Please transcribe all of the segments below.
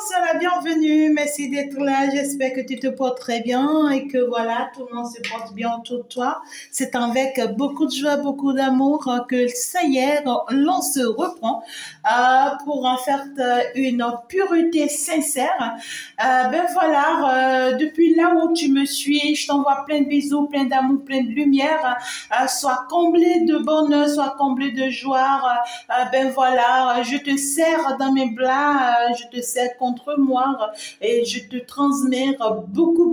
sois la bienvenue. Merci d'être là. J'espère que tu te portes très bien et que voilà, tout le monde se porte bien autour de toi. C'est avec beaucoup de joie, beaucoup d'amour que ça y est, l'on se reprend pour en faire une pureté sincère. Ben voilà, depuis là où tu me suis, je t'envoie plein de bisous, plein d'amour, plein de lumière. Sois comblé de bonheur, sois comblé de joie. Ben voilà, je te serre dans mes bras, je te serre contre moi et je te transmets beaucoup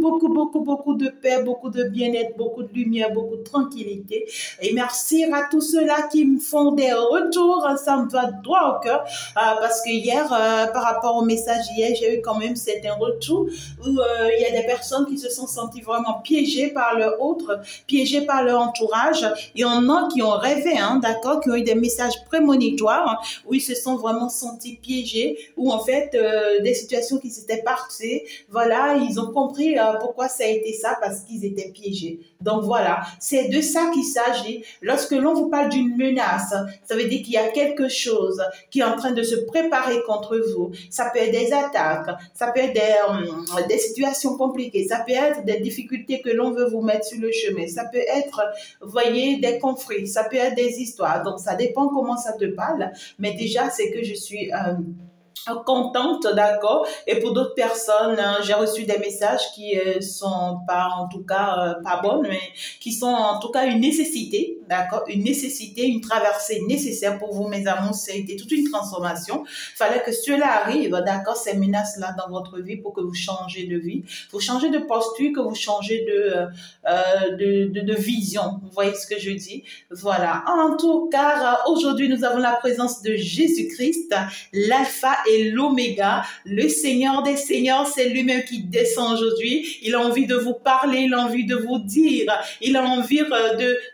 de paix, beaucoup de bien-être, beaucoup de lumière, beaucoup de tranquillité. Et merci à tous ceux-là qui me font des retours, ça me va droit au cœur parce que hier, par rapport au message hier, j'ai eu quand même certains retours où il y a des personnes qui se sont senties vraiment piégées par leur autre, piégées par leur entourage. Il y en a qui ont rêvé, hein, d'accord, qui ont eu des messages prémonitoires où ils se sont vraiment sentis piégés, où en fait des situations qui s'étaient passées, voilà, ils ont compris pourquoi ça a été ça, parce qu'ils étaient piégés. Donc voilà, c'est de ça qu'il s'agit. Lorsque l'on vous parle d'une menace, ça veut dire qu'il y a quelque chose qui est en train de se préparer contre vous. Ça peut être des attaques, ça peut être des situations compliquées, ça peut être des difficultés que l'on veut vous mettre sur le chemin, ça peut être, vous voyez, des conflits, ça peut être des histoires. Donc ça dépend comment ça te parle, mais déjà c'est que je suis contente, d'accord. Et pour d'autres personnes, j'ai reçu des messages qui sont pas, en tout cas, pas bonnes, mais qui sont en tout cas une nécessité, d'accord, une nécessité, une traversée nécessaire pour vous, mes amours. C'était toute une transformation. Il fallait que cela arrive, d'accord, ces menaces-là dans votre vie pour que vous changez de vie, vous changez de posture, que vous changez de vision. Vous voyez ce que je dis? Voilà. En tout cas, aujourd'hui, nous avons la présence de Jésus-Christ, l'alpha et l'oméga, le Seigneur des Seigneurs. C'est lui-même qui descend aujourd'hui. Il a envie de vous parler, il a envie de vous dire, il a envie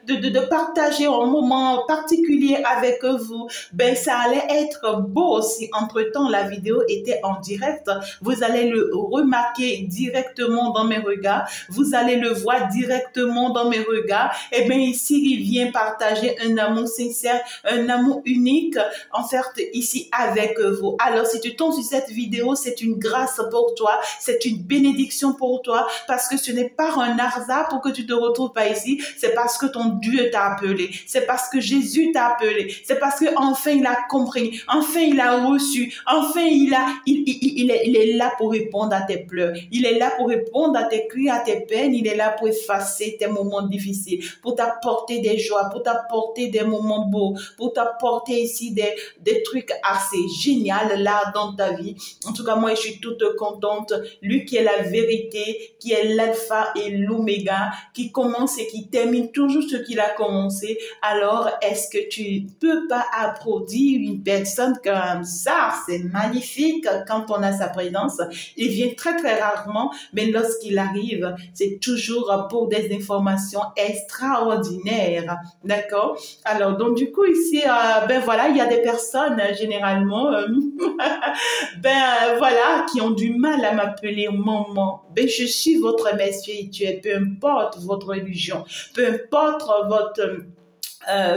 de partager un moment particulier avec vous. Ben, ça allait être beau si entre-temps la vidéo était en direct. Vous allez le remarquer directement dans mes regards. Vous allez le voir directement dans mes regards. Et bien ici, il vient partager un amour sincère, un amour unique, en fait, ici avec vous. Alors, si tu tombes sur cette vidéo, c'est une grâce pour toi, c'est une bénédiction pour toi, parce que ce n'est pas un hasard pour que tu te retrouves pas ici, c'est parce que ton Dieu t'a appelé, c'est parce que Jésus t'a appelé, c'est parce que enfin il a compris, enfin il a reçu, enfin il est là pour répondre à tes pleurs, il est là pour répondre à tes cris, à tes peines, il est là pour effacer tes moments difficiles, pour t'apporter des joies, pour t'apporter des moments beaux, pour t'apporter ici des trucs assez géniaux là dans ta vie. En tout cas, moi, je suis toute contente. Lui qui est la vérité, qui est l'alpha et l'oméga, qui commence et qui termine toujours ce qu'il a commencé. Alors, est-ce que tu peux pas applaudir une personne comme ça? C'est magnifique quand on a sa présence. Il vient très, très rarement, mais lorsqu'il arrive, c'est toujours pour des informations extraordinaires. D'accord? Alors, donc, du coup, ici, ben voilà, il y a des personnes, généralement, voilà, qui ont du mal à m'appeler maman. Ben, je suis votre mère spirituelle, peu importe votre religion, peu importe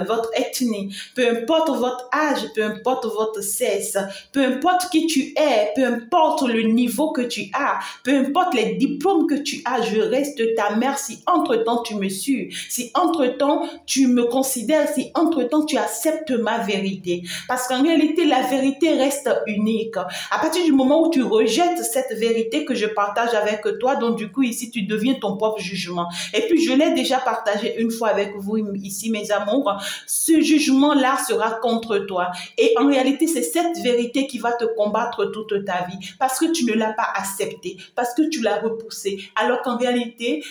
votre ethnie, peu importe votre âge, peu importe votre sexe, peu importe qui tu es, peu importe le niveau que tu as, peu importe les diplômes que tu as, je reste ta mère si entre-temps tu me suis, si entre-temps tu me considères, si entre-temps tu acceptes ma vérité. Parce qu'en réalité, la vérité reste unique. À partir du moment où tu rejettes cette vérité que je partage avec toi, donc du coup ici tu deviens ton propre jugement. Et puis je l'ai déjà partagé une fois avec vous ici, mes amours. Ce jugement-là sera contre toi. Et en réalité, c'est cette vérité qui va te combattre toute ta vie parce que tu ne l'as pas acceptée, parce que tu l'as repoussée. Alors qu'en réalité,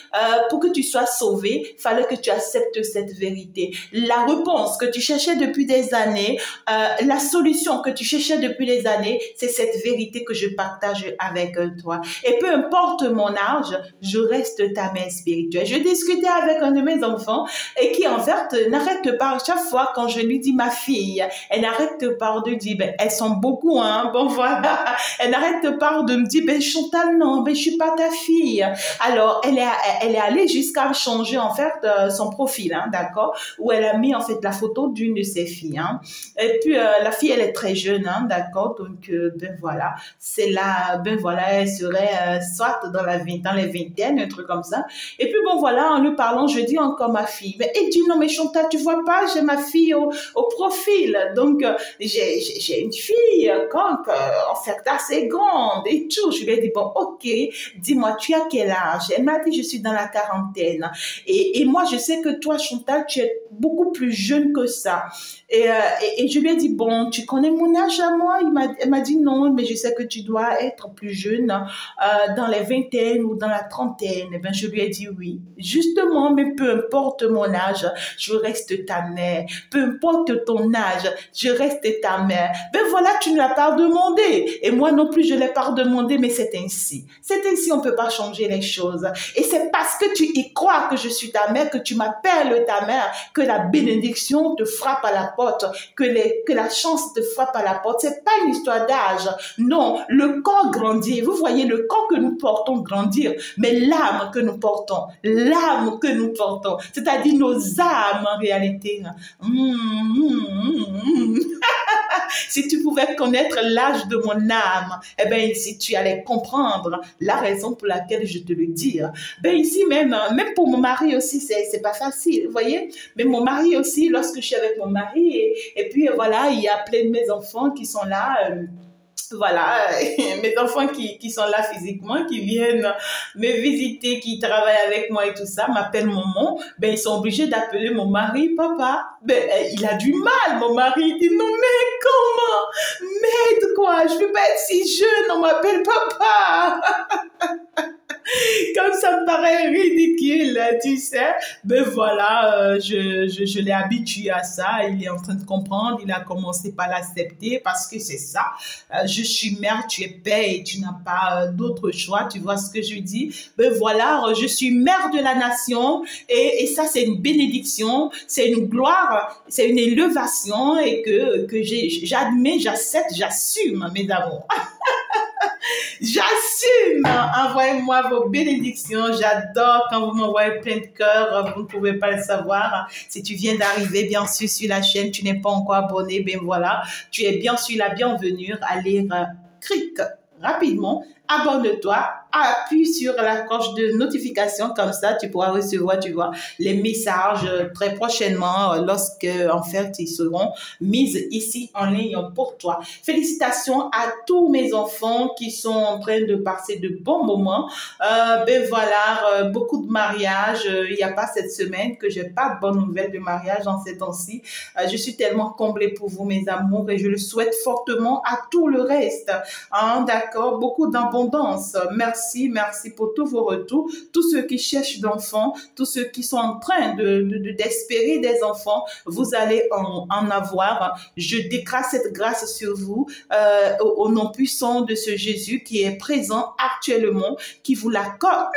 pour que tu sois sauvé, il fallait que tu acceptes cette vérité. La réponse que tu cherchais depuis des années, la solution que tu cherchais depuis des années, c'est cette vérité que je partage avec toi. Et peu importe mon âge, je reste ta mère spirituelle. Je discutais avec un de mes enfants et qui en fait n'a n'arrête pas, chaque fois quand je lui dis ma fille, elle n'arrête pas de dire, ben, elles sont beaucoup, hein, bon voilà, elle n'arrête pas de me dire, ben Chantal, non, ben je suis pas ta fille. Alors, elle est allée jusqu'à changer en fait son profil, hein, d'accord, où elle a mis en fait la photo d'une de ses filles, hein. Et puis la fille, elle est très jeune, hein, d'accord, donc ben voilà, c'est là, ben voilà, elle serait soit dans les vingtaines, un truc comme ça. Et puis bon voilà, en lui parlant, je dis encore ma fille. Mais elle dit non mais Chantal, tu vois pas, j'ai ma fille au profil, donc j'ai une fille quand en fait assez grande et tout. Je lui ai dit bon ok, dis-moi tu as quel âge? Elle m'a dit je suis dans la quarantaine et moi je sais que toi Chantal tu es beaucoup plus jeune que ça. Et je lui ai dit, bon, tu connais mon âge à moi? Elle m'a dit non, mais je sais que tu dois être plus jeune, dans les vingtaines ou dans la trentaine. Et ben, je lui ai dit oui. Justement, mais peu importe mon âge, je reste ta mère. Peu importe ton âge, je reste ta mère. Ben voilà, tu ne l'as pas demandé. Et moi non plus, je ne l'ai pas demandé, mais c'est ainsi. C'est ainsi, on ne peut pas changer les choses. Et c'est parce que tu y crois que je suis ta mère, que tu m'appelles ta mère, que la bénédiction te frappe à la porte, que la chance te frappe à la porte. C'est pas une histoire d'âge. Non, le corps grandit. Vous voyez, le corps que nous portons grandir, mais l'âme que nous portons, c'est-à-dire nos âmes en réalité. Si tu pouvais connaître l'âge de mon âme, eh ben si tu allais comprendre la raison pour laquelle je te le dis. Ben ici même pour mon mari aussi, c'est pas facile, vous voyez. Mais mon mari aussi, lorsque je suis avec mon mari, et puis voilà, il y a plein de mes enfants qui sont là. Voilà, mes enfants qui sont là physiquement, qui viennent me visiter, qui travaillent avec moi et tout ça, m'appellent maman, ben ils sont obligés d'appeler mon mari papa. Ben il a du mal, mon mari, il dit non mais comment? Mais quoi, je peux pas être si jeune, on m'appelle papa. Comme ça me paraît ridicule, tu sais. Ben voilà, je l'ai habitué à ça. Il est en train de comprendre. Il a commencé par l'accepter parce que c'est ça. Je suis mère, tu es père et tu n'as pas d'autre choix. Tu vois ce que je dis? Ben voilà, je suis mère de la nation et ça, c'est une bénédiction, c'est une gloire, c'est une élévation et que j'admets, j'accepte, j'assume, mes amours. J'assume. Envoyez-moi vos bénédictions. J'adore quand vous m'envoyez plein de cœurs. Vous ne pouvez pas le savoir. Si tu viens d'arriver, bien sûr, sur la chaîne, tu n'es pas encore abonné, ben voilà, tu es bien sûr la bienvenue. Allez, clique rapidement, abonne-toi, appuie sur la cloche de notification, comme ça tu pourras recevoir, tu vois, les messages très prochainement lorsque en fait ils seront mis ici en ligne pour toi. Félicitations à tous mes enfants qui sont en train de passer de bons moments. Ben voilà, beaucoup de mariages. Il n'y a pas cette semaine que j'ai pas de bonnes nouvelles de mariage en ces temps-ci. Je suis tellement comblée pour vous, mes amours, et je le souhaite fortement à tout le reste. Hein, d'accord, beaucoup d'abondance. Merci, merci pour tous vos retours. Tous ceux qui cherchent d'enfants, tous ceux qui sont en train d'espérer des enfants, vous allez en avoir. Je décrase cette grâce sur vous au nom puissant de ce Jésus qui est présent actuellement, qui vous l'accorde.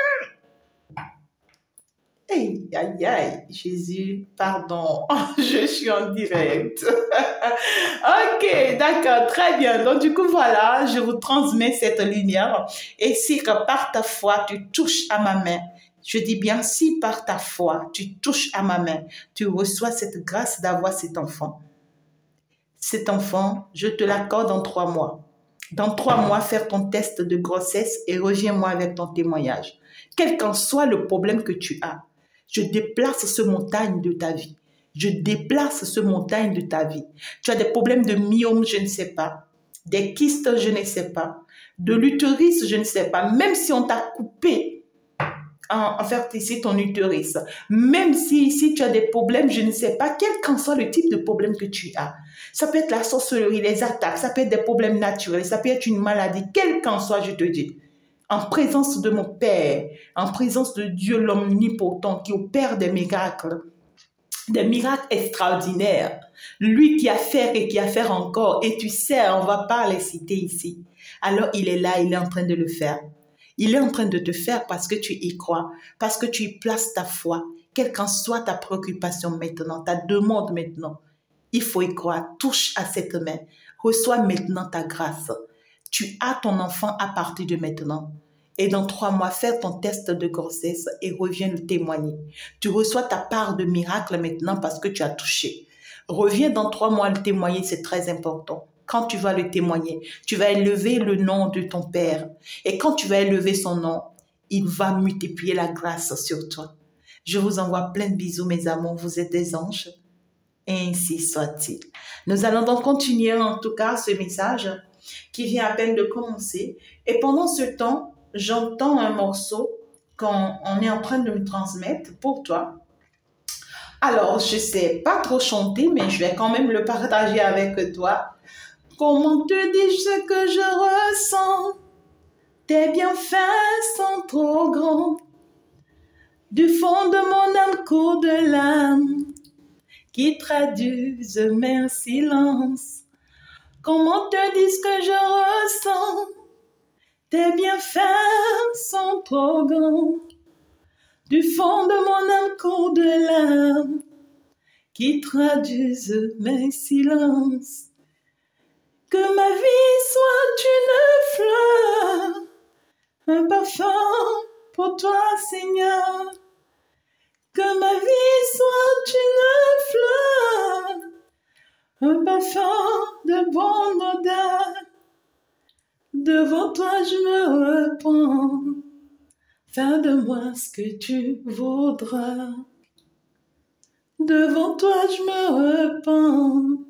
Aïe, aïe, aïe, Jésus, pardon, je suis en direct. Ok, d'accord, très bien. Donc, du coup, voilà, je vous transmets cette lumière. Et si par ta foi, tu touches à ma main, je dis bien, si par ta foi, tu touches à ma main, tu reçois cette grâce d'avoir cet enfant. Cet enfant, je te l'accorde en 3 mois. Dans 3 mois, faire ton test de grossesse et reviens-moi avec ton témoignage. Quel qu'en soit le problème que tu as, je déplace ce montagne de ta vie. Je déplace ce montagne de ta vie. Tu as des problèmes de myome, je ne sais pas. Des kystes, je ne sais pas. De l'utérus, je ne sais pas. Même si on t'a coupé en fait ici ton utérus. Même si tu as des problèmes, je ne sais pas, quel qu'en soit le type de problème que tu as. Ça peut être la sorcellerie, les attaques, ça peut être des problèmes naturels, ça peut être une maladie, quel qu'en soit, je te dis. En présence de mon Père, en présence de Dieu l'omnipotent qui opère des miracles extraordinaires. Lui qui a fait et qui a fait encore, et tu sais, on ne va pas les citer ici. Alors il est là, il est en train de le faire. Il est en train de te faire parce que tu y crois, parce que tu y places ta foi. quelle qu'en soit ta préoccupation maintenant, ta demande maintenant, il faut y croire. Touche à cette main. Reçois maintenant ta grâce. Tu as ton enfant à partir de maintenant. Et dans 3 mois, fais ton test de grossesse et reviens nous témoigner. Tu reçois ta part de miracle maintenant parce que tu as touché. Reviens dans 3 mois le témoigner, c'est très important. Quand tu vas le témoigner, tu vas élever le nom de ton Père. Et quand tu vas élever son nom, il va multiplier la grâce sur toi. Je vous envoie plein de bisous, mes amours. Vous êtes des anges. Ainsi soit-il. Nous allons donc continuer en tout cas ce message qui vient à peine de commencer. Et pendant ce temps, j'entends un morceau qu'on est en train de me transmettre pour toi. Alors, je ne sais pas trop chanter, mais je vais quand même le partager avec toi. Comment te dire ce que je ressens? Tes bienfaits sont trop grands. Du fond de mon âme court de l'âme qui traduisent mes silences. Comment te dire ce que je ressens? Tes bienfaits sont trop grands. Du fond de mon âme court de l'âme qui traduisent mes silences. Que ma vie soit une fleur, un parfum pour toi, Seigneur. Que ma vie soit une fleur, un parfum de bonne odeur. Devant toi je me repens, fais de moi ce que tu voudras. Devant toi je me repens,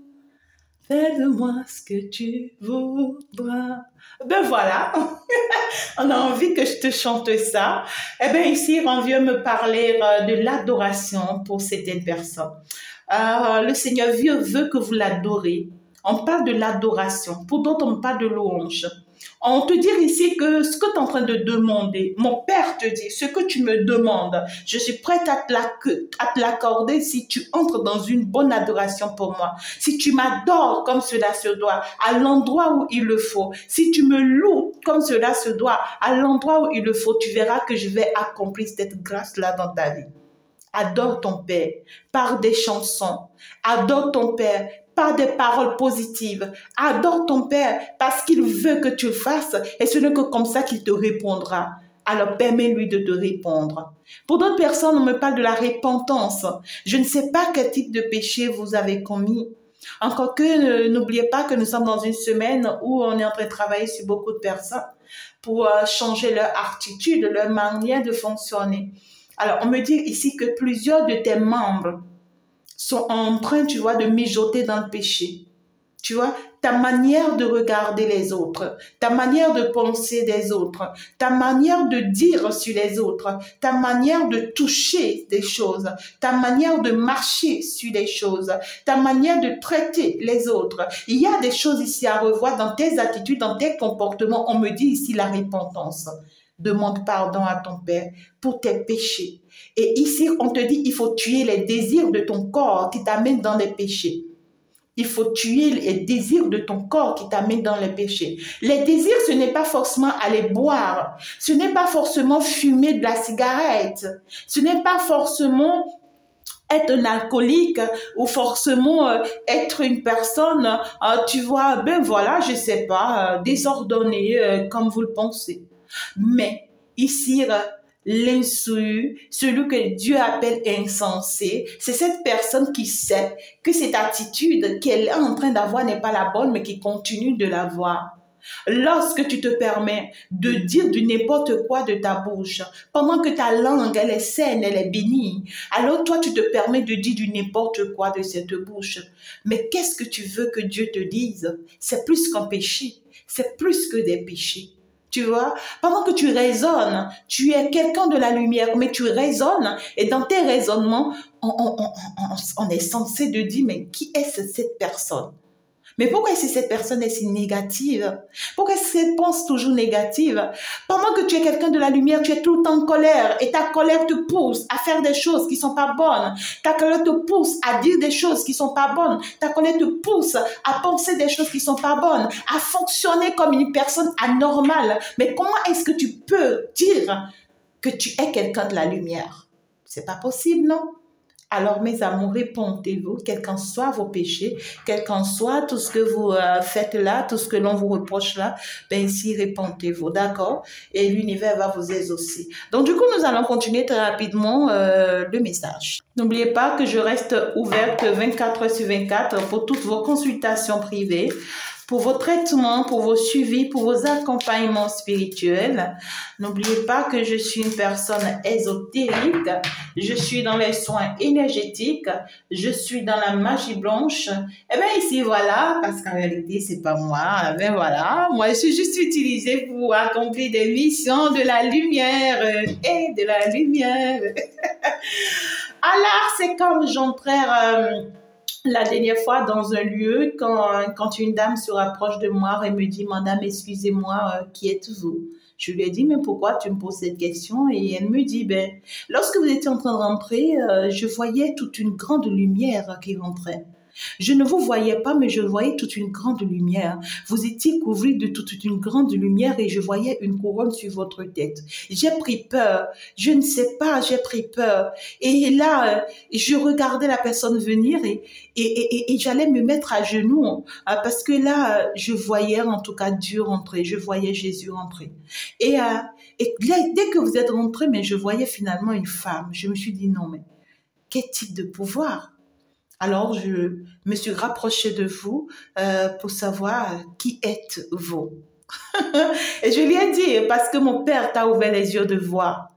fais de moi ce que tu voudras. Ben voilà, on a envie que je te chante ça. Eh bien ici, on vient me parler de l'adoration pour certaines personnes. Le Seigneur veut que vous l'adorez. On parle de l'adoration. Pour d'autres, on parle de louange. On te dit ici que ce que tu es en train de demander, mon Père te dit, ce que tu me demandes, je suis prête à te l'accorder si tu entres dans une bonne adoration pour moi. Si tu m'adores comme cela se doit, à l'endroit où il le faut. Si tu me loues comme cela se doit, à l'endroit où il le faut, tu verras que je vais accomplir cette grâce-là dans ta vie. Adore ton Père par des chansons. Adore ton Père par des paroles positives. Adore ton Père parce qu'il veut que tu le fasses et ce n'est que comme ça qu'il te répondra. Alors permets-lui de te répondre. Pour d'autres personnes, on me parle de la repentance. Je ne sais pas quel type de péché vous avez commis. Encore que n'oubliez pas que nous sommes dans une semaine où on est en train de travailler sur beaucoup de personnes pour changer leur attitude, leur manière de fonctionner. Alors, on me dit ici que plusieurs de tes membres sont en train, tu vois, de mijoter dans le péché. Tu vois, ta manière de regarder les autres, ta manière de penser des autres, ta manière de dire sur les autres, ta manière de toucher des choses, ta manière de marcher sur des choses, ta manière de traiter les autres. Il y a des choses ici à revoir dans tes attitudes, dans tes comportements. On me dit ici la repentance. Demande pardon à ton Père pour tes péchés. Et ici, on te dit, il faut tuer les désirs de ton corps qui t'amènent dans les péchés. Il faut tuer les désirs de ton corps qui t'amènent dans les péchés. Les désirs, ce n'est pas forcément aller boire. Ce n'est pas forcément fumer de la cigarette. Ce n'est pas forcément être un alcoolique ou forcément être une personne, tu vois, ben voilà, je sais pas, désordonnée comme vous le pensez. Mais ici, l'insu, celui que Dieu appelle insensé, c'est cette personne qui sait que cette attitude qu'elle est en train d'avoir n'est pas la bonne, mais qui continue de l'avoir. Lorsque tu te permets de dire du n'importe quoi de ta bouche, pendant que ta langue, elle est saine, elle est bénie, alors toi, tu te permets de dire du n'importe quoi de cette bouche. Mais qu'est-ce que tu veux que Dieu te dise? C'est plus qu'un péché, c'est plus que des péchés. Tu vois, pendant que tu raisonnes, tu es quelqu'un de la lumière, mais tu raisonnes et dans tes raisonnements, on est censé de dire, mais qui est cette personne? Mais pourquoi est-ce que cette personne est si négative? Pourquoi est-ce qu'elle pense toujours négative? Pendant que tu es quelqu'un de la lumière, tu es tout le temps en colère et ta colère te pousse à faire des choses qui sont pas bonnes. Ta colère te pousse à dire des choses qui sont pas bonnes. Ta colère te pousse à penser des choses qui sont pas bonnes, à fonctionner comme une personne anormale. Mais comment est-ce que tu peux dire que tu es quelqu'un de la lumière? C'est pas possible, non? Alors, mes amours, répondez-vous, quels qu'en soient vos péchés, quel qu'en soit tout ce que vous faites là, tout ce que l'on vous reproche là, ben ici, répondez-vous, d'accord? Et l'univers va vous exaucer. Donc, du coup, nous allons continuer très rapidement le message. N'oubliez pas que je reste ouverte 24 heures sur 24 pour toutes vos consultations privées, pour vos traitements, pour vos suivis, pour vos accompagnements spirituels. N'oubliez pas que je suis une personne ésotérique, je suis dans les soins énergétiques, je suis dans la magie blanche. Et bien ici, voilà, parce qu'en réalité, c'est pas moi. Ben voilà, moi, je suis juste utilisée pour accomplir des missions de la lumière et de la lumière. Alors, c'est comme j'entrais... la dernière fois, dans un lieu, quand une dame se rapproche de moi et me dit « Madame, excusez-moi, qui êtes-vous » Je lui ai dit « Mais pourquoi tu me poses cette question ?» Et elle me dit « Ben, lorsque vous étiez en train de rentrer, je voyais toute une grande lumière qui rentrait. Je ne vous voyais pas, mais je voyais toute une grande lumière. Vous étiez couvert de toute une grande lumière et je voyais une couronne sur votre tête. J'ai pris peur. Je ne sais pas, j'ai pris peur. Et là, je regardais la personne venir et j'allais me mettre à genoux parce que là, je voyais en tout cas Dieu rentrer. Je voyais Jésus rentrer. Et dès que vous êtes rentré, mais je voyais finalement une femme. Je me suis dit non, mais quel type de pouvoir? Alors, je me suis rapprochée de vous pour savoir qui êtes-vous. Et je lui ai dit, parce que mon père t'a ouvert les yeux de voir,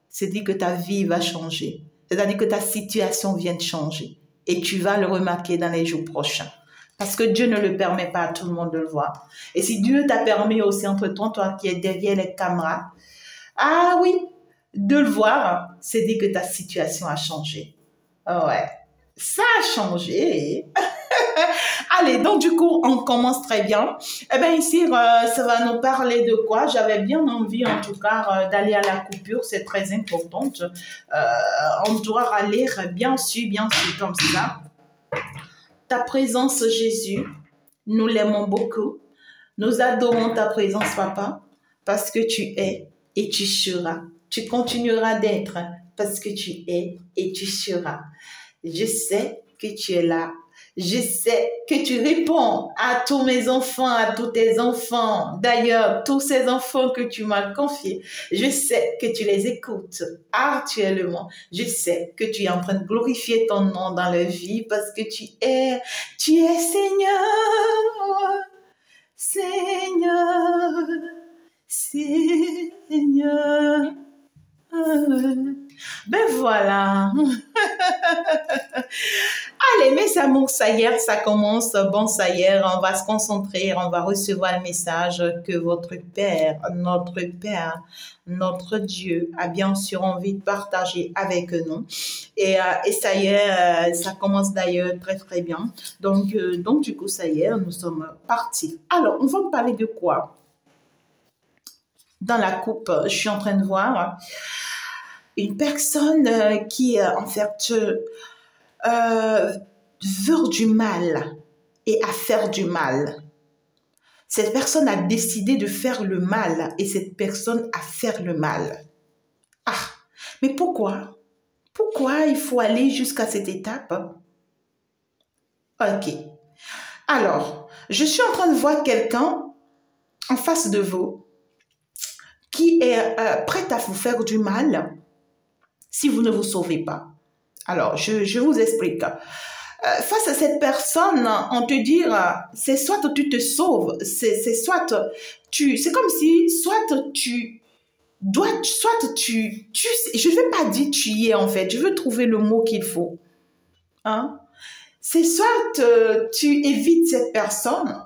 c'est dit que ta vie va changer. C'est-à-dire que ta situation vient de changer. Et tu vas le remarquer dans les jours prochains. Parce que Dieu ne le permet pas à tout le monde de le voir. Et si Dieu t'a permis aussi entre-temps, toi qui es derrière les caméras, ah oui, de le voir, c'est dit que ta situation a changé. Oh ouais. Ça a changé. Allez, donc du coup, on commence très bien. Eh bien ici, ça va nous parler de quoi? J'avais bien envie, en tout cas, d'aller à la coupure. C'est très important. On doit aller bien sûr, comme ça. Ta présence, Jésus, nous l'aimons beaucoup. Nous adorons ta présence, Papa, parce que tu es et tu seras. Tu continueras d'être parce que tu es et tu seras. Je sais que tu es là. Je sais que tu réponds à tous mes enfants, à tous tes enfants. D'ailleurs, tous ces enfants que tu m'as confiés, je sais que tu les écoutes actuellement. Je sais que tu es en train de glorifier ton nom dans leur vie parce que tu es Seigneur, Seigneur, Seigneur. Ben voilà. Allez, mes amours, ça y est, ça commence. Bon, ça y est, on va se concentrer, on va recevoir le message que votre Père, notre Dieu a bien sûr envie de partager avec nous. Et ça y est, ça commence d'ailleurs très très bien. Donc du coup, ça y est, nous sommes partis. Alors, on va parler de quoi? Dans la coupe, je suis en train de voir une personne qui, en fait, veut du mal et à faire du mal. Cette personne a décidé de faire le mal et cette personne a fait le mal. Ah, mais pourquoi? Pourquoi il faut aller jusqu'à cette étape? Ok. Alors, je suis en train de voir quelqu'un en face de vous qui est prêt à vous faire du mal si vous ne vous sauvez pas. Alors, je vous explique. Face à cette personne, on te dit, c'est soit tu te sauves, c'est soit tu, c'est comme si soit tu dois, soit tu, je ne vais pas dire tu y es en fait, je veux trouver le mot qu'il faut. Hein? C'est soit tu évites cette personne,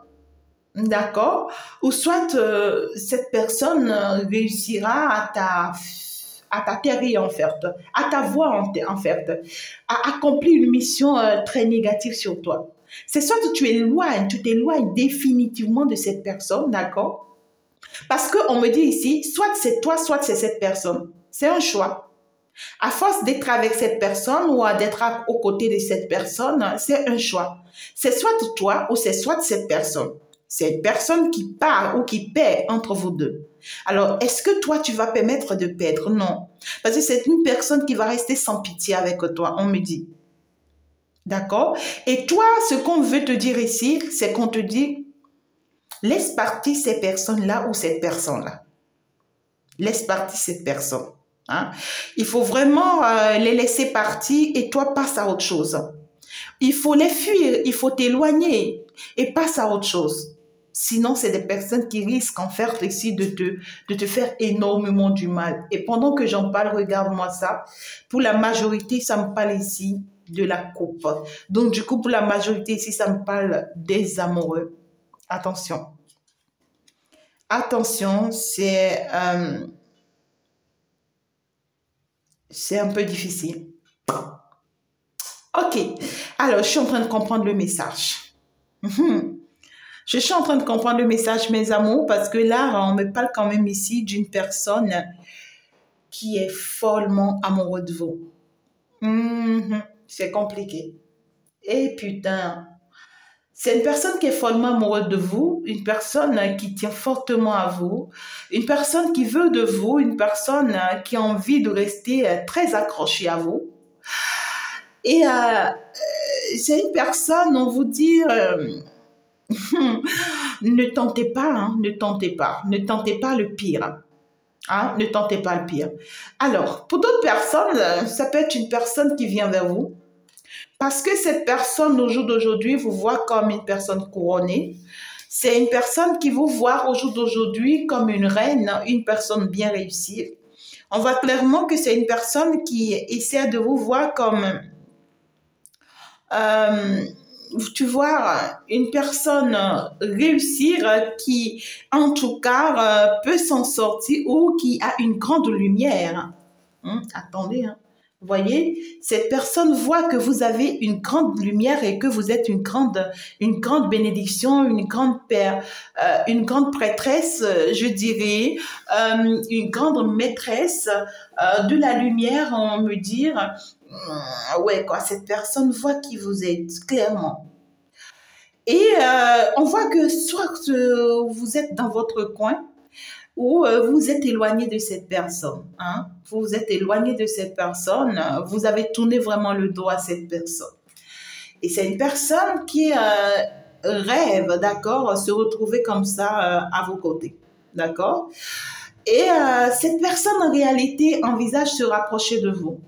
d'accord, ou soit cette personne réussira à t'atterrir en fait, à t'avoir en fait, à accomplir une mission très négative sur toi. C'est soit que tu t'éloignes définitivement de cette personne, d'accord? Parce qu'on me dit ici, soit c'est toi, soit c'est cette personne. C'est un choix. À force d'être avec cette personne ou d'être aux côtés de cette personne, c'est un choix. C'est soit toi ou c'est soit cette personne. C'est une personne qui part ou qui perd entre vous deux. Alors, est-ce que toi, tu vas permettre de perdre? Non. Parce que c'est une personne qui va rester sans pitié avec toi, on me dit. D'accord? Et toi, ce qu'on veut te dire ici, c'est qu'on te dit, laisse partir ces personnes-là ou cette personne-là. Laisse partir cette personne. Hein? Il faut vraiment les laisser partir et toi, passe à autre chose. Il faut les fuir, il faut t'éloigner et passe à autre chose. Sinon, c'est des personnes qui risquent en fait ici de te faire énormément du mal. Et pendant que j'en parle, regarde-moi ça. Pour la majorité, ça me parle ici de la coupe. Donc, du coup, pour la majorité ici, ça me parle des amoureux. Attention. Attention, c'est un peu difficile. Ok. Alors, je suis en train de comprendre le message. Je suis en train de comprendre le message, mes amours, parce que là, on me parle quand même ici d'une personne qui est follement amoureuse de vous. C'est compliqué. Et putain, c'est une personne qui est follement amoureuse de vous, une personne qui tient fortement à vous, une personne qui veut de vous, une personne qui a envie de rester très accrochée à vous. Et c'est une personne, on vous dit... ne tentez pas, hein, ne tentez pas le pire. Hein, ne tentez pas le pire. Alors, pour d'autres personnes, ça peut être une personne qui vient vers vous parce que cette personne, au jour d'aujourd'hui, vous voit comme une personne couronnée. C'est une personne qui vous voit au jour d'aujourd'hui comme une reine, une personne bien réussie. On voit clairement que c'est une personne qui essaie de vous voir comme... tu vois, une personne réussir qui, en tout cas, peut s'en sortir ou qui a une grande lumière. Attendez, hein. Vous voyez, cette personne voit que vous avez une grande lumière et que vous êtes une grande bénédiction, une grande prêtresse, je dirais, une grande maîtresse de la lumière, on me dire. Ouais, quoi, cette personne voit qui vous êtes, clairement. Et on voit que soit vous êtes dans votre coin ou vous êtes éloigné de cette personne. Hein? Vous êtes éloigné de cette personne, vous avez tourné vraiment le dos à cette personne. Et c'est une personne qui rêve, d'accord, se retrouver comme ça à vos côtés, d'accord? Et cette personne, en réalité, envisage se rapprocher de vous.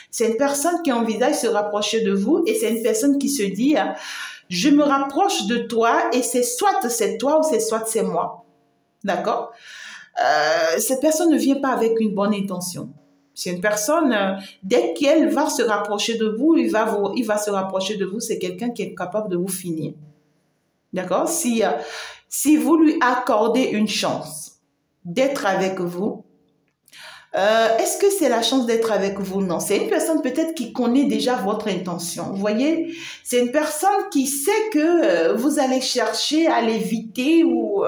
C'est une personne qui envisage se rapprocher de vous et c'est une personne qui se dit je me rapproche de toi et c'est soit c'est toi ou c'est soit c'est moi. D'accord? Cette personne ne vient pas avec une bonne intention. C'est une personne, dès qu'elle va se rapprocher de vous, il va se rapprocher de vous, c'est quelqu'un qui est capable de vous finir. D'accord? Si vous lui accordez une chance d'être avec vous, est-ce que c'est la chance d'être avec vous? Non, c'est une personne peut-être qui connaît déjà votre intention. Vous voyez, c'est une personne qui sait que vous allez chercher à l'éviter ou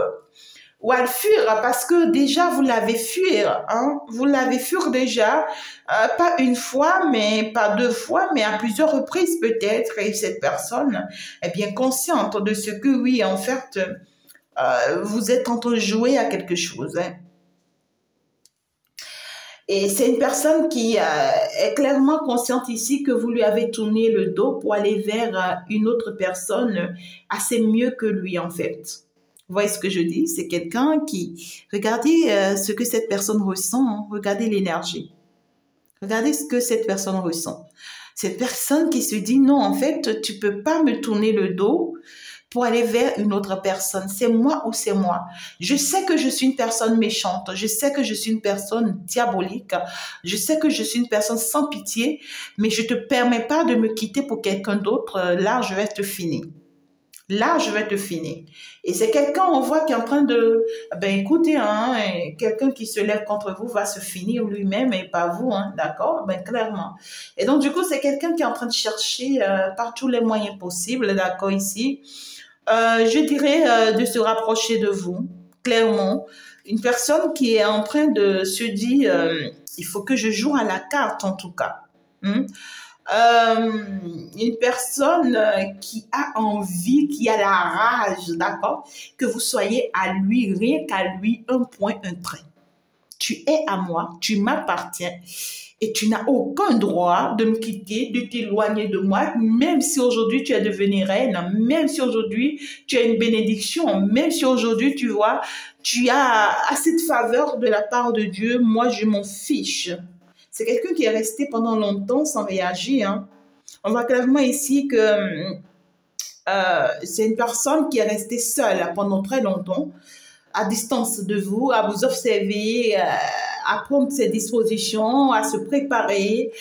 à le fuir parce que déjà vous l'avez fuir. Hein? Vous l'avez fuir déjà, pas une fois, mais pas deux fois, mais à plusieurs reprises peut-être. Et cette personne est bien consciente de ce que oui, en fait, vous êtes en train de jouer à quelque chose. Hein? Et c'est une personne qui est clairement consciente ici que vous lui avez tourné le dos pour aller vers une autre personne assez mieux que lui en fait. Vous voyez ce que je dis? C'est quelqu'un qui... Regardez ce que cette personne ressent, hein. Regardez l'énergie. Regardez ce que cette personne ressent. Cette personne qui se dit non, en fait, tu peux pas me tourner le dos pour aller vers une autre personne. C'est moi ou c'est moi. Je sais que je suis une personne méchante. Je sais que je suis une personne diabolique. Je sais que je suis une personne sans pitié, mais je te permets pas de me quitter pour quelqu'un d'autre. Là, je vais te finir. Là, je vais te finir. Et c'est quelqu'un, on voit, qui est en train de... Ben, écoutez, hein, quelqu'un qui se lève contre vous va se finir lui-même et pas vous, hein, d'accord? Ben, clairement. Et donc, du coup, c'est quelqu'un qui est en train de chercher par tous les moyens possibles, d'accord, ici, je dirais de se rapprocher de vous, clairement. Une personne qui est en train de se dire, il faut que je joue à la carte, en tout cas. une personne qui a envie, qui a la rage, d'accord, que vous soyez à lui, rien qu'à lui, un point, un trait. Tu es à moi, tu m'appartiens et tu n'as aucun droit de me quitter, de t'éloigner de moi, même si aujourd'hui tu es devenue reine, même si aujourd'hui tu as une bénédiction, même si aujourd'hui tu vois, tu as assez de faveur de la part de Dieu, moi je m'en fiche. C'est quelqu'un qui est resté pendant longtemps sans réagir, hein. On voit clairement ici que c'est une personne qui est restée seule pendant très longtemps, à distance de vous, à vous observer, à prendre ses dispositions, à se préparer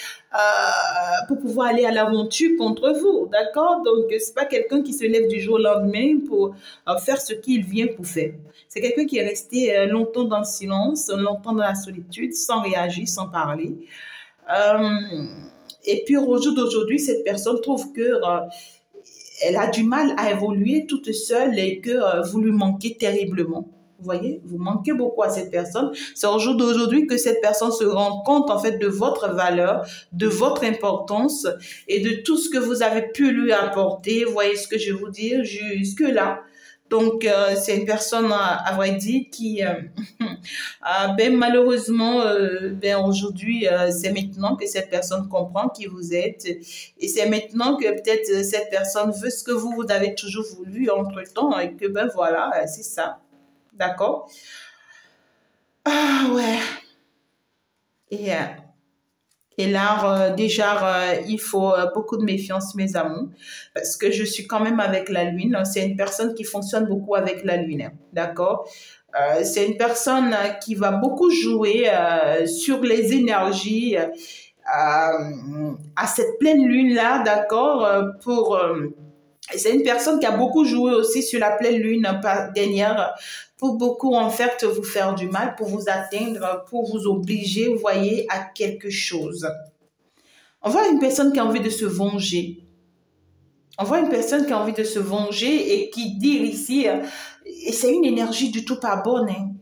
pour pouvoir aller à l'aventure contre vous, d'accord? Donc, c'est pas quelqu'un qui se lève du jour au lendemain pour faire ce qu'il vient pour faire. C'est quelqu'un qui est resté longtemps dans le silence, longtemps dans la solitude, sans réagir, sans parler. Et puis, au jour d'aujourd'hui, cette personne trouve que elle a du mal à évoluer toute seule et que vous lui manquez terriblement. Vous voyez, vous manquez beaucoup à cette personne. C'est au jour d'aujourd'hui que cette personne se rend compte en fait de votre valeur, de votre importance et de tout ce que vous avez pu lui apporter. Vous voyez ce que je veux vous dire jusque-là. Donc, c'est une personne, à vrai dire, qui, ben, malheureusement, ben, aujourd'hui, c'est maintenant que cette personne comprend qui vous êtes. Et c'est maintenant que peut-être cette personne veut ce que vous avez toujours voulu entre-temps et que, ben voilà, c'est ça. D'accord? Ah ouais. Et, euh, et là, déjà, il faut beaucoup de méfiance, mes amours, parce que je suis quand même avec la lune. C'est une personne qui fonctionne beaucoup avec la lune, hein. D'accord? C'est une personne qui va beaucoup jouer sur les énergies à cette pleine lune-là, d'accord? C'est une personne qui a beaucoup joué aussi sur la pleine lune dernière pour beaucoup en fait vous faire du mal, pour vous atteindre, pour vous obliger, vous voyez, à quelque chose. On voit une personne qui a envie de se venger. On voit une personne qui a envie de se venger et qui dit ici, et c'est une énergie du tout pas bonne, hein.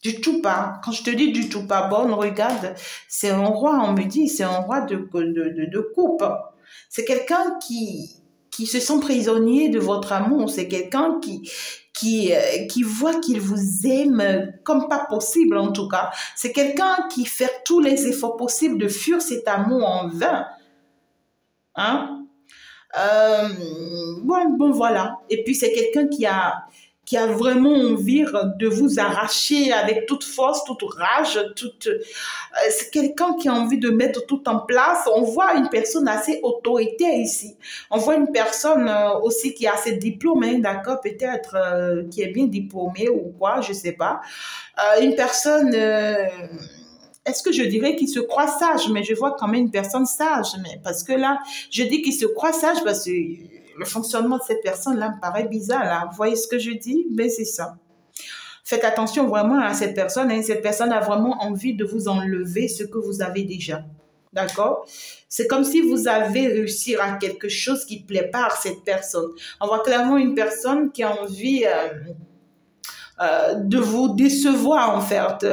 Du tout pas. Quand je te dis du tout pas bonne, regarde, c'est un roi, on me dit, c'est un roi de coupe. C'est quelqu'un qui se sent prisonnier de votre amour. C'est quelqu'un qui voit qu'il vous aime comme pas possible en tout cas. C'est quelqu'un qui fait tous les efforts possibles de fuir cet amour en vain. Hein? Bon, voilà. Et puis c'est quelqu'un qui a vraiment envie de vous arracher avec toute force, toute rage, c'est quelqu'un qui a envie de mettre tout en place. On voit une personne assez autoritaire ici. On voit une personne aussi qui a ses diplômes, hein, d'accord, peut-être qui est bien diplômée ou quoi, je sais pas. Une personne, est-ce que je dirais qu'il se croit sage, mais je vois quand même une personne sage, mais parce que là, je dis qu'il se croit sage parce que le fonctionnement de cette personne-là me paraît bizarre, là. Vous voyez ce que je dis? Ben, c'est ça. Faites attention vraiment à cette personne, hein. Cette personne a vraiment envie de vous enlever ce que vous avez déjà. D'accord? C'est comme si vous avez réussi à quelque chose qui ne plaît pas à cette personne. On voit clairement une personne qui a envie de vous décevoir en fait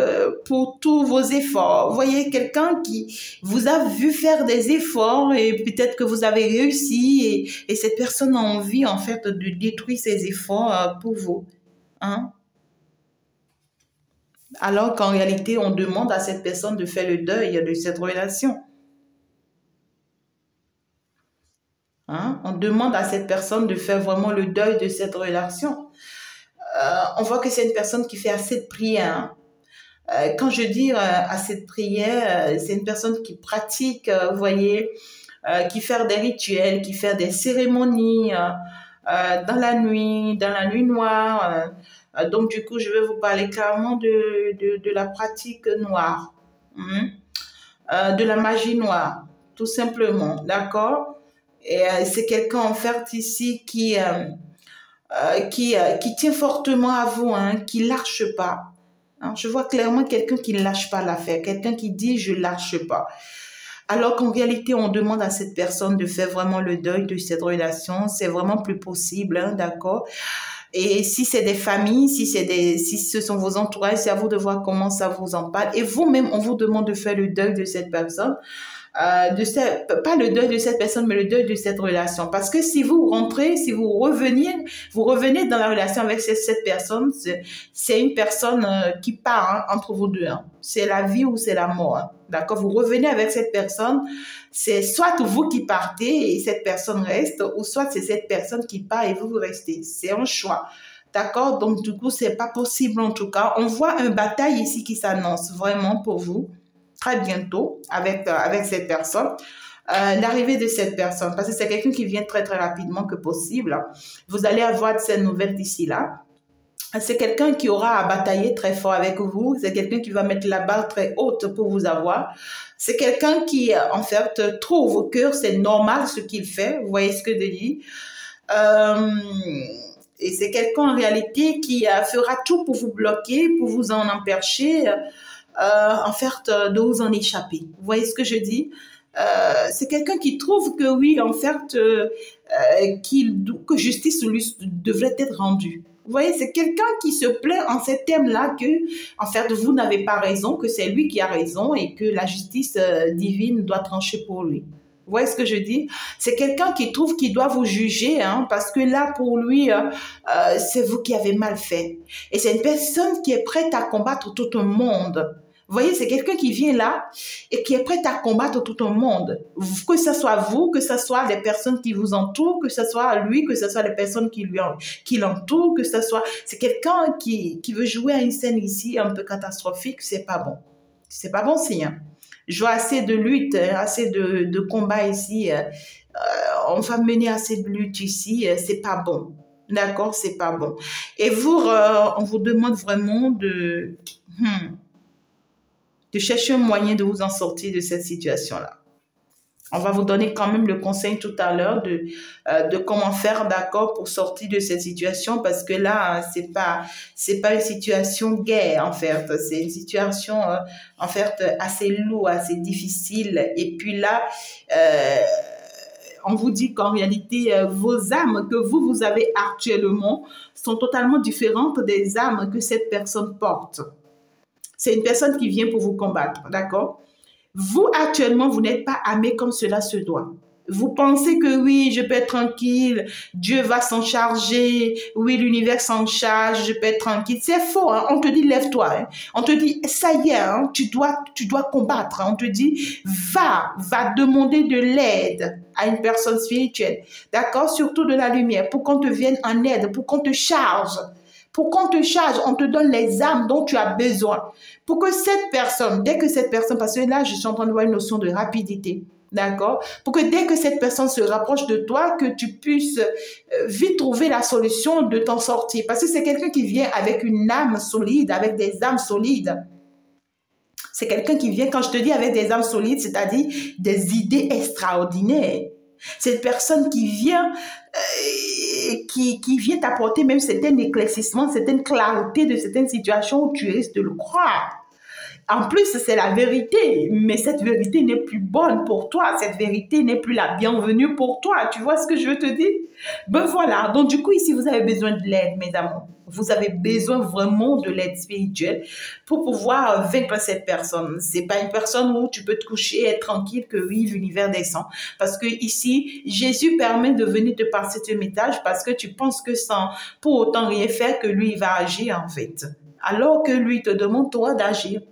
pour tous vos efforts. Vous voyez quelqu'un qui vous a vu faire des efforts et peut-être que vous avez réussi et cette personne a envie en fait de détruire ses efforts pour vous. Hein? Alors qu'en réalité, on demande à cette personne de faire le deuil de cette relation. Hein? On demande à cette personne de faire vraiment le deuil de cette relation. On voit que c'est une personne qui fait assez de prières. Quand je dis assez de prières, c'est une personne qui pratique, vous voyez, qui fait des rituels, qui fait des cérémonies dans la nuit noire. Donc, du coup, je vais vous parler clairement de la pratique noire, de la magie noire, tout simplement, d'accord? Et c'est quelqu'un, en fait, ici qui tient fortement à vous, hein, qui ne lâche pas. Hein, je vois clairement quelqu'un qui ne lâche pas l'affaire, quelqu'un qui dit « je ne lâche pas ». Alors qu'en réalité, on demande à cette personne de faire vraiment le deuil de cette relation. C'est vraiment plus possible, hein, d'accord? Et si c'est des familles, si ce sont vos entourages, c'est à vous de voir comment ça vous en parle. Et vous-même, on vous demande de faire le deuil de cette personne. pas le deuil de cette personne, mais le deuil de cette relation. Parce que si vous rentrez, si vous revenez dans la relation avec cette personne, c'est une personne qui part entre vous deux. Hein. C'est la vie ou c'est la mort. Hein. D'accord? Vous revenez avec cette personne, c'est soit vous qui partez et cette personne reste, ou soit c'est cette personne qui part et vous restez. C'est un choix. D'accord? Donc, du coup, c'est pas possible en tout cas. On voit une bataille ici qui s'annonce vraiment pour vous très bientôt avec cette personne. L'arrivée de cette personne, parce que c'est quelqu'un qui vient très, très rapidement que possible. Vous allez avoir cette nouvelle d'ici là. C'est quelqu'un qui aura à batailler très fort avec vous. C'est quelqu'un qui va mettre la barre très haute pour vous avoir. C'est quelqu'un qui, en fait, trouve que c'est normal ce qu'il fait. Vous voyez ce que je dis? Et c'est quelqu'un en réalité qui fera tout pour vous bloquer, pour vous en empêcher, en fait, de vous en échapper. Vous voyez ce que je dis? C'est quelqu'un qui trouve que oui, en fait, que justice lui devrait être rendue. Vous voyez, c'est quelqu'un qui se plaint en ces thèmes-là que, en fait, vous n'avez pas raison, que c'est lui qui a raison et que la justice divine doit trancher pour lui. Vous voyez ce que je dis? C'est quelqu'un qui trouve qu'il doit vous juger, hein, parce que là, pour lui, c'est vous qui avez mal fait. Et c'est une personne qui est prête à combattre tout le monde. Vous voyez, c'est quelqu'un qui vient là et qui est prêt à combattre tout le monde. Que ce soit vous, que ce soit les personnes qui vous entourent, que ce soit lui, que ce soit les personnes qui l'entourent, que ce soit... C'est quelqu'un qui veut jouer à une scène ici un peu catastrophique, c'est pas bon. C'est pas bon signe. Hein. Je vois assez de luttes, assez de combats ici. On va mener assez de luttes ici, c'est pas bon. D'accord, c'est pas bon. Et vous, on vous demande vraiment de chercher un moyen de vous en sortir de cette situation-là. On va vous donner quand même le conseil tout à l'heure de comment faire, d'accord, pour sortir de cette situation, parce que là, c'est pas une situation gaie, en fait. C'est une situation, en fait, assez lourde, assez difficile. Et puis là, on vous dit qu'en réalité, vos âmes que vous avez actuellement sont totalement différentes des âmes que cette personne porte. C'est une personne qui vient pour vous combattre, d'accord? Vous, actuellement, vous n'êtes pas armé comme cela se doit. Vous pensez que oui, je peux être tranquille, Dieu va s'en charger, oui, l'univers s'en charge, je peux être tranquille. C'est faux, hein? On te dit lève-toi, hein? On te dit ça y est, hein? tu dois combattre. Hein? On te dit va demander de l'aide à une personne spirituelle, d'accord? Surtout de la lumière, pour qu'on te vienne en aide, pour qu'on te charge. Pour qu'on te charge, on te donne les âmes dont tu as besoin. Pour que cette personne, dès que cette personne, parce que là, je suis en train de voir une notion de rapidité, d'accord? Pour que dès que cette personne se rapproche de toi, que tu puisses vite trouver la solution de t'en sortir. Parce que c'est quelqu'un qui vient avec une âme solide, avec des âmes solides. C'est quelqu'un qui vient, quand je te dis avec des âmes solides, c'est-à-dire des idées extraordinaires. C'est une personne qui vient t'apporter même certains éclaircissements, certaines clarités de certaines situations où tu risques de le croire. En plus, c'est la vérité, mais cette vérité n'est plus bonne pour toi. Cette vérité n'est plus la bienvenue pour toi. Tu vois ce que je veux te dire? Ben voilà. Donc, du coup, ici, vous avez besoin de l'aide, mes amours. Vous avez besoin vraiment de l'aide spirituelle pour pouvoir vaincre cette personne. C'est pas une personne où tu peux te coucher et être tranquille que oui, l'univers descend. Parce que ici, Jésus permet de venir te passer ce message parce que tu penses que sans pour autant rien faire que lui, il va agir en fait. Alors que lui te demande toi d'agir.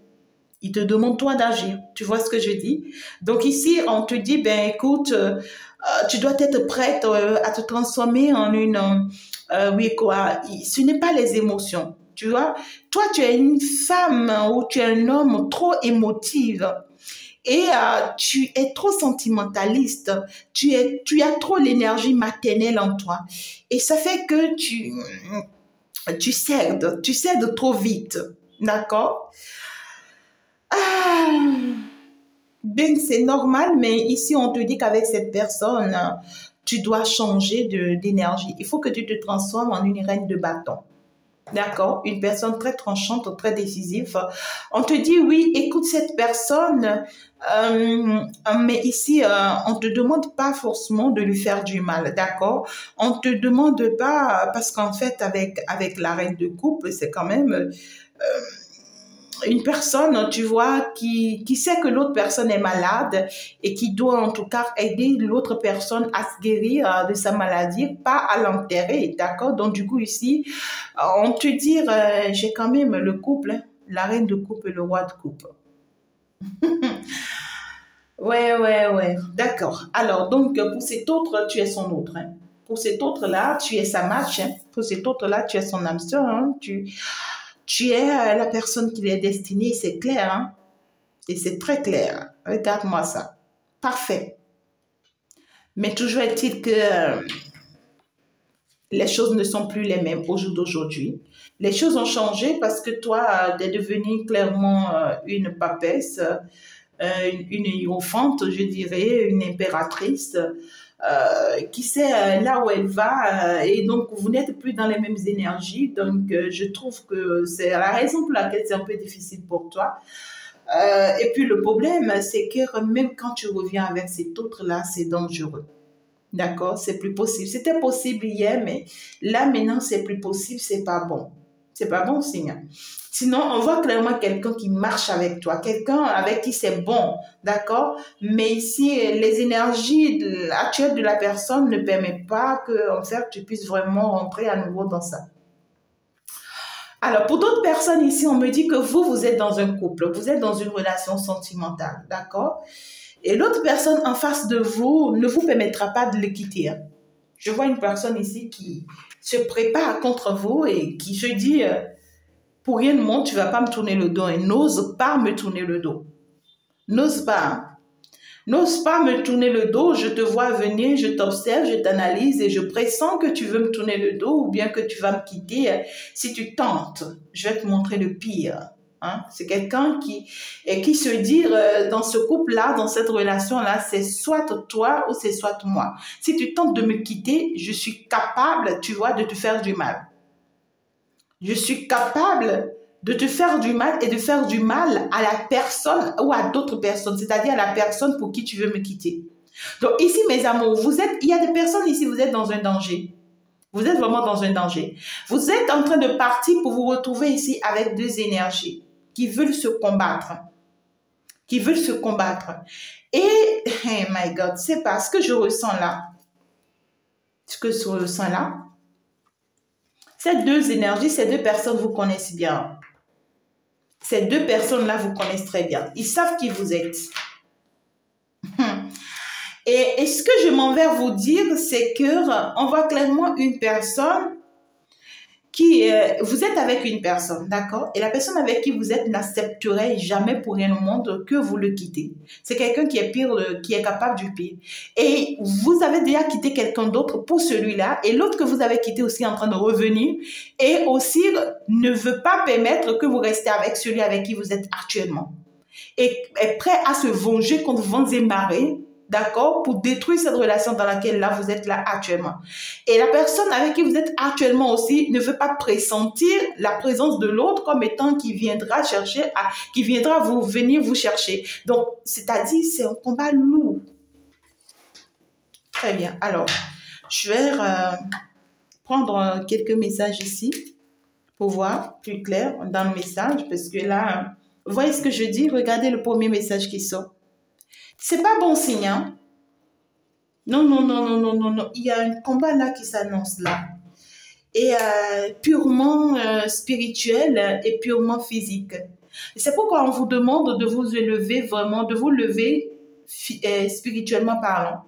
Il te demande toi d'agir. Tu vois ce que je dis? Donc ici, on te dit, ben écoute, tu dois être prête à te transformer en une... oui, quoi. Ce n'est pas les émotions. Tu vois? Toi, tu es une femme ou tu es un homme trop émotive. Et tu es trop sentimentaliste. Tu as trop l'énergie maternelle en toi. Et ça fait que tu cèdes trop vite. D'accord? Ben, c'est normal, mais ici, on te dit qu'avec cette personne, tu dois changer d'énergie. Il faut que tu te transformes en une reine de bâton. D'accord? Une personne très tranchante, très décisive. On te dit, oui, écoute cette personne, mais ici, on ne te demande pas forcément de lui faire du mal, d'accord? On ne te demande pas, parce qu'en fait, avec la reine de couple, c'est quand même... une personne, tu vois, qui sait que l'autre personne est malade et qui doit en tout cas aider l'autre personne à se guérir de sa maladie, pas à l'enterrer, d'accord? Donc du coup ici, on te dit, j'ai quand même le couple, hein, la reine de coupe et le roi de coupe. Ouais, ouais, ouais, d'accord. Alors, donc, pour cet autre, tu es son autre. Hein. Pour cet autre-là, tu es sa match. Hein. Pour cet autre-là, tu es son âme sœur. Hein. Tu es la personne qui lui est destinée, c'est clair. Hein. Et c'est très clair. Regarde-moi ça. Parfait. Mais toujours est-il que les choses ne sont plus les mêmes au jour d'aujourd'hui. Les choses ont changé parce que toi, tu es devenue clairement une papesse. Une hiérophante, je dirais, une impératrice, qui sait là où elle va, et donc vous n'êtes plus dans les mêmes énergies, donc je trouve que c'est la raison pour laquelle c'est un peu difficile pour toi. Et puis le problème, c'est que même quand tu reviens avec cet autre-là, c'est dangereux. D'accord? C'est plus possible. C'était possible hier, mais là maintenant, c'est plus possible, c'est pas bon. C'est pas bon signe. Sinon, on voit clairement quelqu'un qui marche avec toi, quelqu'un avec qui c'est bon, d'accord? Mais ici, les énergies actuelles de la personne ne permettent pas que, en fait, tu puisses vraiment rentrer à nouveau dans ça. Alors, pour d'autres personnes ici, on me dit que vous êtes dans un couple, vous êtes dans une relation sentimentale, d'accord? Et l'autre personne en face de vous ne vous permettra pas de le quitter. Hein. Je vois une personne ici qui se prépare contre vous et qui se dit, pour rien de monde, tu ne vas pas me tourner le dos et n'ose pas me tourner le dos. N'ose pas. Hein. N'ose pas me tourner le dos, je te vois venir, je t'observe, je t'analyse et je pressens que tu veux me tourner le dos ou bien que tu vas me quitter. Si tu tentes, je vais te montrer le pire. Hein? C'est quelqu'un qui se dit dans ce couple-là, dans cette relation-là, c'est soit toi ou c'est soit moi. Si tu tentes de me quitter, je suis capable, tu vois, de te faire du mal. Je suis capable de te faire du mal et de faire du mal à la personne ou à d'autres personnes, c'est-à-dire à la personne pour qui tu veux me quitter. Donc ici, mes amours, il y a des personnes ici, vous êtes dans un danger. Vous êtes vraiment dans un danger. Vous êtes en train de partir pour vous retrouver ici avec deux énergies qui veulent se combattre. Qui veulent se combattre. Et, oh my God, c'est pas ce que je ressens là. Ce que je ressens là. Ces deux énergies, ces deux personnes vous connaissent bien. Ces deux personnes-là vous connaissent très bien. Ils savent qui vous êtes. Et ce que je m'en vais vous dire, c'est qu'on voit clairement une personne vous êtes avec une personne, d'accord? Et la personne avec qui vous êtes n'accepterait jamais pour rien au monde que vous le quittez. C'est quelqu'un qui est pire, qui est capable du pire. Et vous avez déjà quitté quelqu'un d'autre pour celui-là, et l'autre que vous avez quitté aussi est en train de revenir, et aussi ne veut pas permettre que vous restiez avec celui avec qui vous êtes actuellement. Et est prêt à se venger contre vents et marées, d'accord, pour détruire cette relation dans laquelle là vous êtes là actuellement. Et la personne avec qui vous êtes actuellement aussi ne veut pas pressentir la présence de l'autre comme étant qui viendra venir vous chercher. Donc, c'est-à-dire, c'est un combat lourd. Très bien. Alors, je vais prendre quelques messages ici pour voir plus clair dans le message parce que là, vous voyez ce que je dis? Regardez le premier message qui sort. C'est pas bon signe, hein? Non, non, non, non, non, non, non. Il y a un combat là qui s'annonce là. Et purement spirituel et purement physique. C'est pourquoi on vous demande de vous élever vraiment, de vous lever spirituellement parlant.